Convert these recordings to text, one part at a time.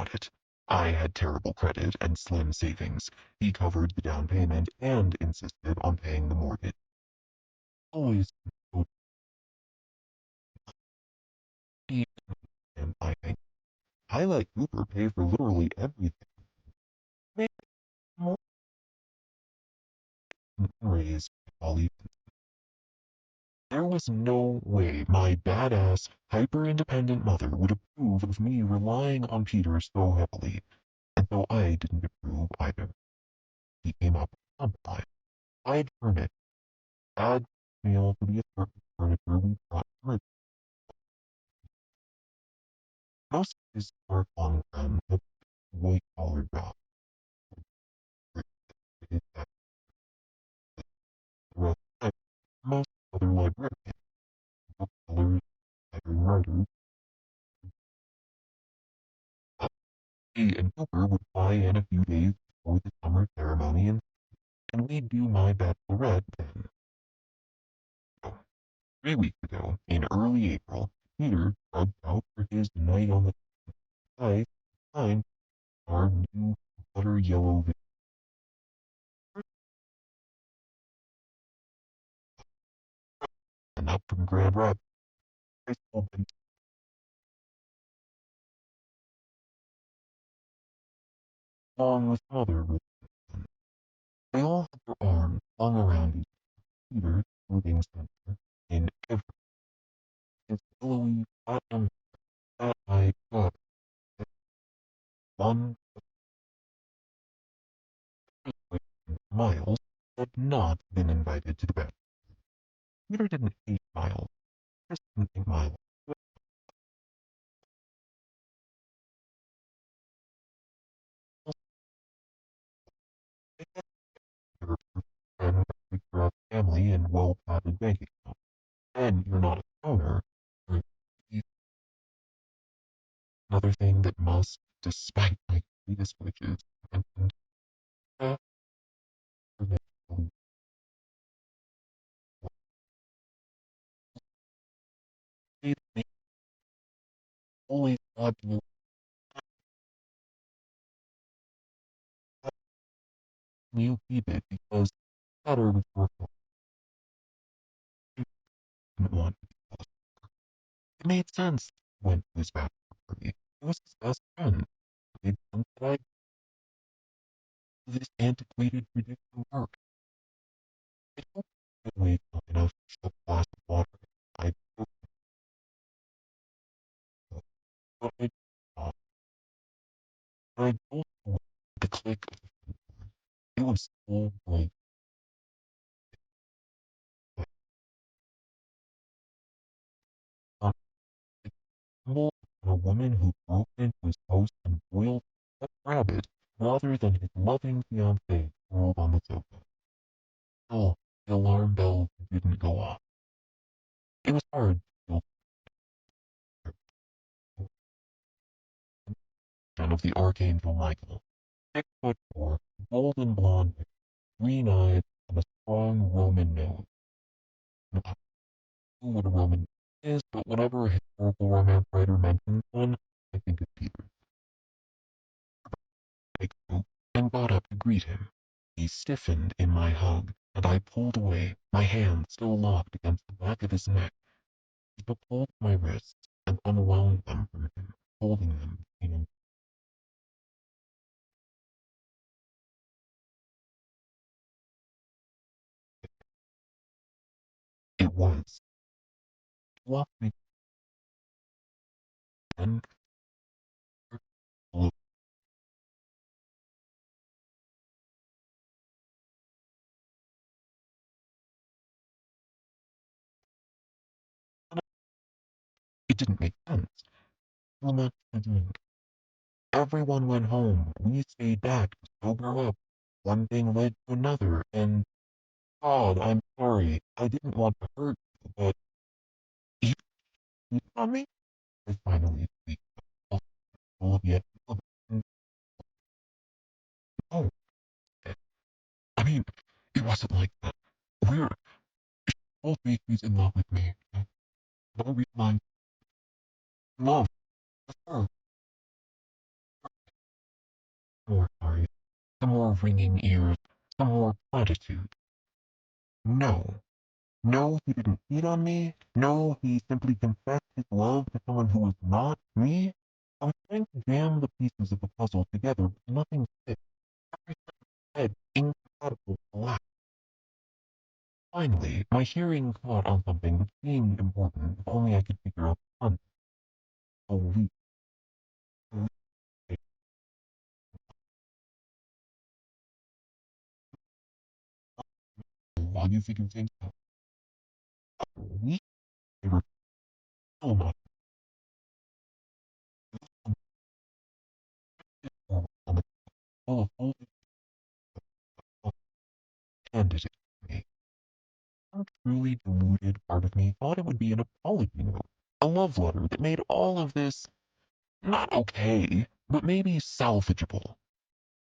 got it. I had terrible credit and slim savings. He covered the down payment and insisted on paying the mortgage. Always so cheap, and I think I let Cooper pay for literally everything. Maybe more than raise Ollie. There was no way my badass, hyper-independent mother would approve of me relying on Peter so heavily, and so I didn't approve either. He came up with a compromise. I'd furnish, add meal to the assortment furniture we brought from it. Most of his work on them had white-collar jobs. Most other librarians, booksellers, veteran writers, he and Cooper would fly in a few days before the summer ceremony, and we'd do my bachelorette then. So, 3 weeks ago, in early April, Peter drugged out for his night on the ice, signed our new butter yellow and up from Grand Rapids. High school been along with other with them. They all had their arms flung around Peter's moving center in every his billowy platinum fat-eyed god. One Miles had not been invited to the bed. Peter didn't hate Miles. Just didn't think Miles was and picture of family and well-padded bank account. And you're not a stoner. Another thing that must, despite my greatest wishes, and after that, they always thought you keep it because better was working. Didn't want to. It made sense when he was back for me. He was his best friend. They'd done that I this antiquated predicting work. I hope I could wait long enough to shut a glass of water. I broke it, but I both the click of it was so like um, it stumbled on a woman who broke into his house and boiled a rabbit rather than his loving fiancée curled on the sofa. Still, the alarm bell didn't go off. It was hard to feel the of the Archangel Michael. 6'4", golden blonde, green-eyed, and a strong Roman nose. No, I don't know what a Roman is, but whenever a historical romance writer mentions one, I think of Peter. I grew and got up to greet him. He stiffened in my hug, and I pulled away, my hand still locked against the back of his neck. He pulled my wrists and unwound them from him, holding them between him. It was. He walked me and looked. It didn't make sense. How much to drink? Everyone went home. We stayed back to sober up. One thing led to another, and God, I'm sorry. I didn't want to hurt you, but you saw me? I finally speak. Full of yet. Oh, I mean, it wasn't like that. We're both he's in love with me. No reason I'm in love with her. more sorry, some more ringing ears, some more platitude. No. No, he didn't cheat on me. No, he simply confessed his love to someone who was not me. I was trying to jam the pieces of the puzzle together, but nothing fit. Every head incompatible collapsed. Finally, my hearing caught on something which seemed important, if only I could figure out the fun. A week. A week. While you figure things out. A week? They were still not forward on the full of folded handed it to me. A truly deluded part of me thought it would be an apology note, a love letter that made all of this not okay, but maybe salvageable.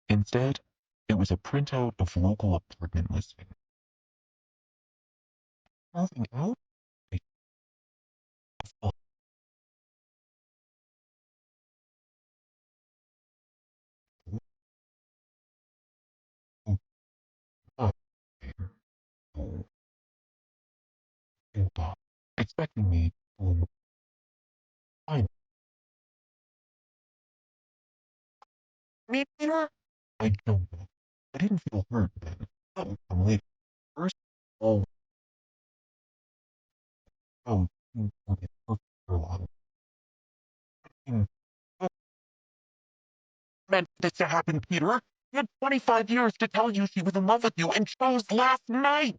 Instead, it was a printout of local apartment listing. Moving out? I thought, oh, oh, oh, hold on, expecting me to find me, Peter? I don't know. I didn't feel hurt then. That would come later. First, oh, oh, you were the perfect girl on it. Meant this to happen, Peter. You had 25 years to tell you she was in love with you and chose last night.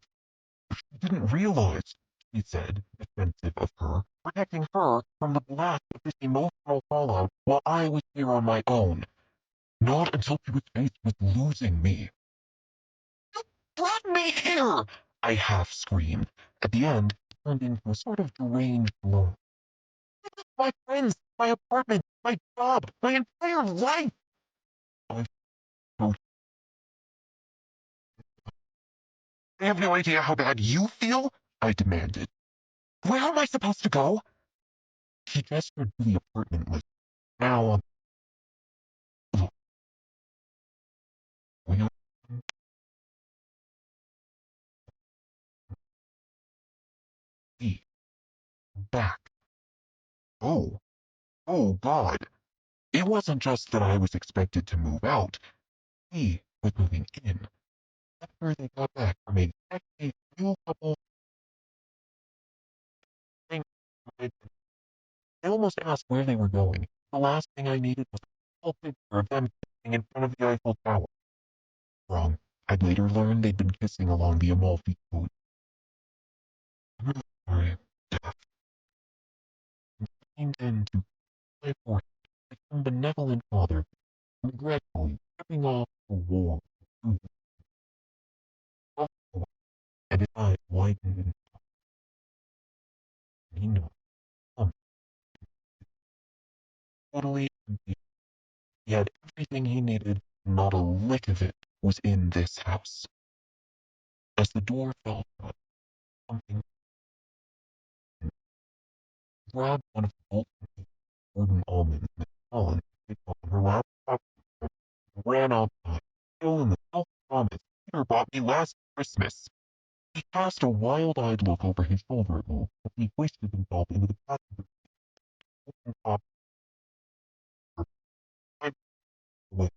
I didn't realize, he said, defensive of her, protecting her from the blast of this emotional fallout while I was here on my own. Not until she was faced with losing me. You brought me here! I half screamed. At the end, it turned into a sort of deranged moan. My friends, my apartment, my job, my entire life! I so I have no idea how bad you feel, I demanded. Where am I supposed to go? He gestured to the apartment list. Now, look, we are be back. Oh, oh God. It wasn't just that I was expected to move out. He was moving in. After they got back from a decade new couple thing, I almost asked where they were going. The last thing I needed was a full picture of them kissing in front of the Eiffel Tower. Wrong. I'd later learned they'd been kissing along the Amalfi Coast. I'm really sorry. Came in to play for like some benevolent father, regretfully stripping off the war and his eyes widened and he knew I'm totally empty. He had everything he needed, not a lick of it was in this house. As the door fell shut, something grabbed one of the bolts golden almonds that had fallen on her laptop and ran outside, still in the self-promise Peter bought me last Christmas. He cast a wild-eyed look over his shoulder at me as he hoisted himself into the passenger seat top of the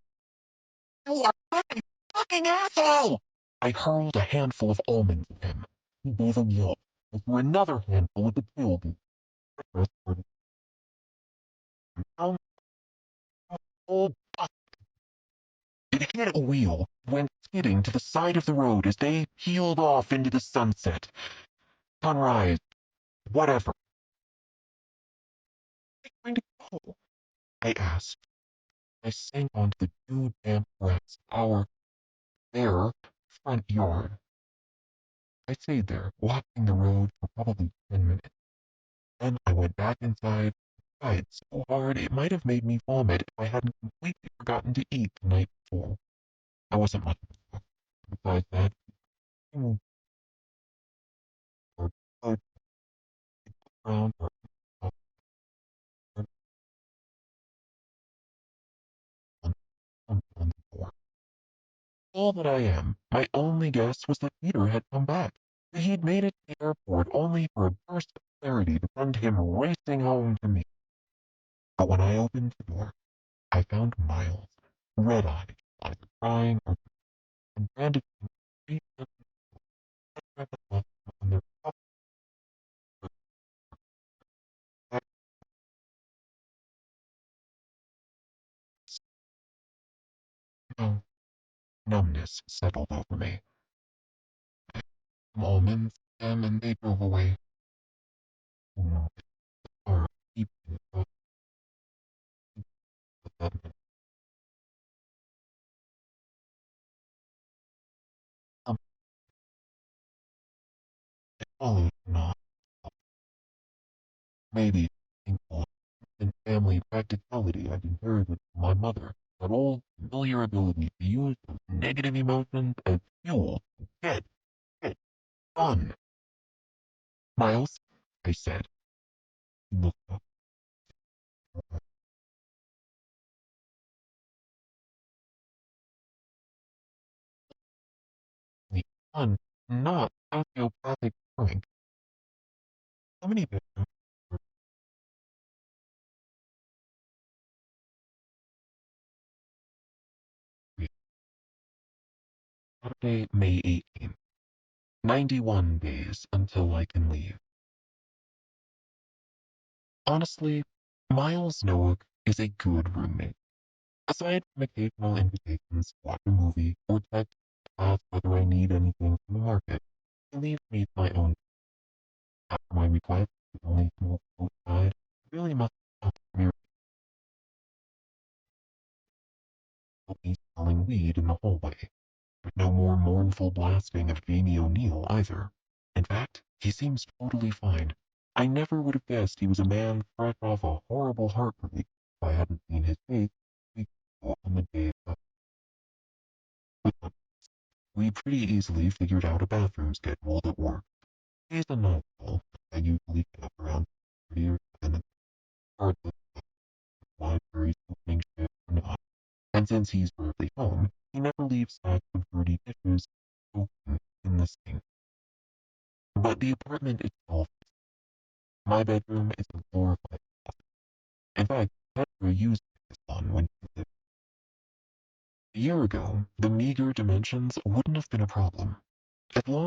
You are fucking, fucking asshole! I hurled a handful of almonds at him. He gave a yelp and threw another handful at the tailgate. Chris started down the whole bus. It hit a wheel, went skidding to the side of the road as they peeled off into the sunset. Sunrise, whatever. Where are you going to go? I asked. I sank onto the dew damp grass of our bare front yard. I stayed there, watching the road for probably 10 minutes. Then I went back inside. I tried so hard it might have made me vomit if I hadn't completely forgotten to eat the night before. I wasn't much of a cook. Besides that, or or around or on All that I am, my only guess was that Peter had come back. That he'd made it to the airport only for a burst of clarity to send him racing home to me. But when I opened the door, I found Miles, red-eyed, either crying or and brandishing three weapons left on their no numbness settled over me. Moments, and they drove away. No, or keeping them followed not. Maybe thankful and family practicality I'd inherited from my mother. That old familiar ability to use those negative emotions as fuel to get done. Miles, I said, he looked up. The son, not sociopathic drink. How many victims were we? Saturday, May 18th. 91 days until I can leave. Honestly, Miles Noack is a good roommate. Aside from occasional invitations to watch a movie or text to ask whether I need anything from the market, he leaves me to my own. After my request to only smoke outside, I really must stop me smelling weed in the hallway. There's no more mournful blasting of Jamie O'Neill either. In fact, he seems totally fine. I never would have guessed he was a man fresh off a horrible heartbreak if I hadn't seen his face weeks ago on the day of the. We pretty easily figured out a bathroom schedule that worked. He's a nightfall. I usually get up around 30 or 7 regardless of the library's opening shift or not. And since he's rarely home, he never leaves stacks of dirty dishes open in the sink. But the apartment itself, my bedroom is a glorified closet. In fact, Petra used this one when she lived. A year ago, the meager dimensions wouldn't have been a problem. As long